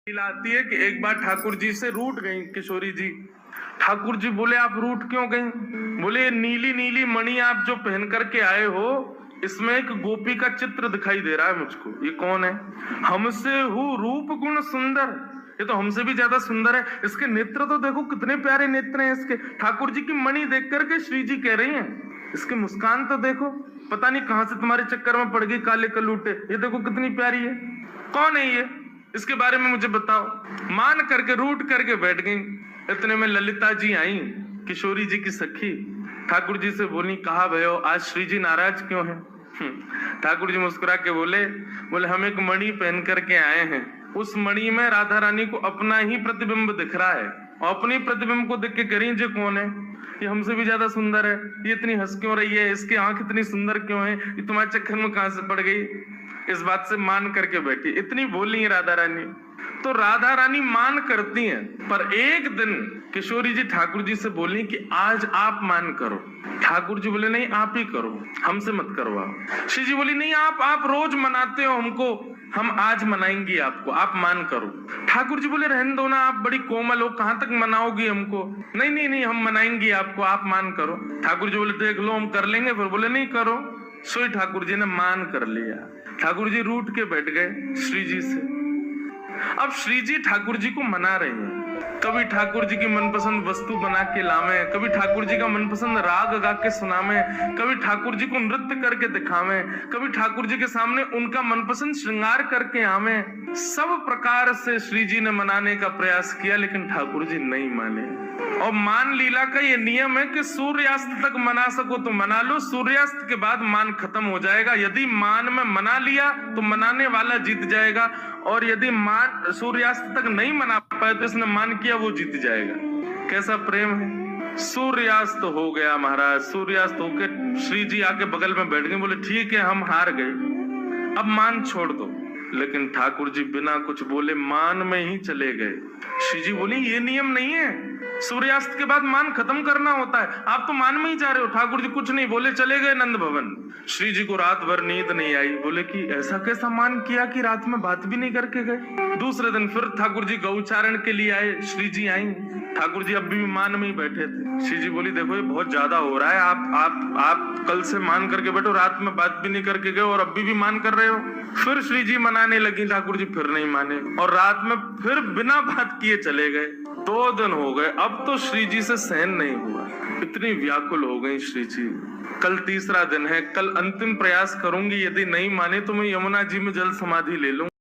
आती है कि एक बार ठाकुर जी से रूठ गई किशोरी जी। ठाकुर जी बोले आप रूठ क्यों गई? बोले नीली नीली मणि आप जो पहन करके आए हो इसमें एक गोपी का चित्र दिखाई दे रहा है मुझको। ये कौन है? हमसे हूँ रूप गुण सुंदर, ये तो हमसे भी ज्यादा सुंदर है। इसके नेत्र तो देखो कितने प्यारे नेत्र हैं इसके। ठाकुर जी की मणि देख करके श्री जी कह रही हैं इसकी मुस्कान तो देखो, पता नहीं कहां से तुम्हारे चक्कर में पड़ गई काले कलूटे, ये देखो कितनी प्यारी है। कौन है ये? इसके बारे में मुझे बताओ। मान करके रूठ करके बैठ गई। इतने में ललिता जी आई, किशोरी जी की सखी। ठाकुर जी से बोली कहा भयो आज श्री जी नाराज क्यों हैं? ठाकुर जी मुस्कुरा के बोले हम एक मणि पहन करके आए हैं, उस मणि में राधा रानी को अपना ही प्रतिबिंब दिख रहा है और अपनी प्रतिबिंब को देख के करी जे कौन है? ये हमसे भी ज्यादा सुंदर है, ये इतनी हंस क्यों रही है, इसकी आंख इतनी सुंदर क्यों है, ये तुम्हारे चक्कर में कहां से पड़ गई? इस बात से मान करके बैठी। इतनी बोली है राधा रानी, तो राधा रानी मान करती हैं। पर एक दिन किशोरी जी ठाकुर जी से बोली कि आज आप मान करो। ठाकुर जी बोले नहीं आप ही करो, हमसे मत करवाओ। श्री जी बोली नहीं आप रोज मनाते हो हमको, हम आज मनाएंगे आपको, आप मान करो। ठाकुर जी बोले रहने दो ना, आप बड़ी कोमल हो, कहां तक मनाओगी हमको? नहीं नहीं नहीं हम मनाएंगे आपको, आप मान करो। ठाकुर जी बोले देख लो हम कर लेंगे। फिर बोले नहीं करो। सोई ठाकुर जी ने मान कर लिया। ठाकुर जी रूठ के बैठ गए श्री जी से। अब श्री जी ठाकुर जी को मना रहे हैं। कभी ठाकुर जी की मनपसंद वस्तु बना के लावे, कभी ठाकुर जी का मनपसंद राग गा के सुनावे, कभी ठाकुर जी को नृत्य करके दिखावे, कभी ठाकुर जी के सामने उनका मनपसंद श्रृंगार करके आवे। सब प्रकार से श्री जी ने मनाने का प्रयास किया लेकिन ठाकुर जी नहीं माने। और मान लीला का ये नियम है कि सूर्यास्त तक मना सको तो मना लो, सूर्यास्त के बाद मान खत्म हो जाएगा। यदि मान में मना लिया तो मनाने वाला जीत जाएगा, और यदि मान सूर्यास्त तक नहीं मना पाए तो इसने मान किया वो जीत जाएगा। कैसा प्रेम है। सूर्यास्त हो गया महाराज, सूर्यास्त होके श्री जी आके बगल में बैठ गए। बोले ठीक है हम हार गए, अब मान छोड़ दो। लेकिन ठाकुर जी बिना कुछ बोले मान में ही चले गए। श्री जी बोली ये नियम नहीं है, सूर्यास्त के बाद मान खत्म करना होता है, आप तो मान में ही जा रहे हो। ठाकुर जी कुछ नहीं बोले, चले गए नंद भवन। श्री जी को रात भर नींद नहीं आई। बोले कि ऐसा कैसा मान किया कि रात में बात भी नहीं करके गए। दूसरे दिन फिर ठाकुर जी गौचारण के लिए आए। श्री जी आई, ठाकुर जी अब भी मान में ही बैठे थे। श्री जी बोली देखो ये बहुत ज्यादा हो रहा है, आप कल से मान करके बैठो, रात में बात भी नहीं करके गए और अभी भी मान कर रहे हो। फिर श्री जी मनाने लगी, ठाकुर जी फिर नहीं माने और रात में फिर बिना बात किए चले गए। 2 दिन हो गए, अब तो श्री जी से सहन नहीं हुआ, इतनी व्याकुल हो गई श्री जी। कल तीसरा दिन है, कल अंतिम प्रयास करूंगी, यदि नहीं माने तो मैं यमुना जी में जल समाधि ले लूं।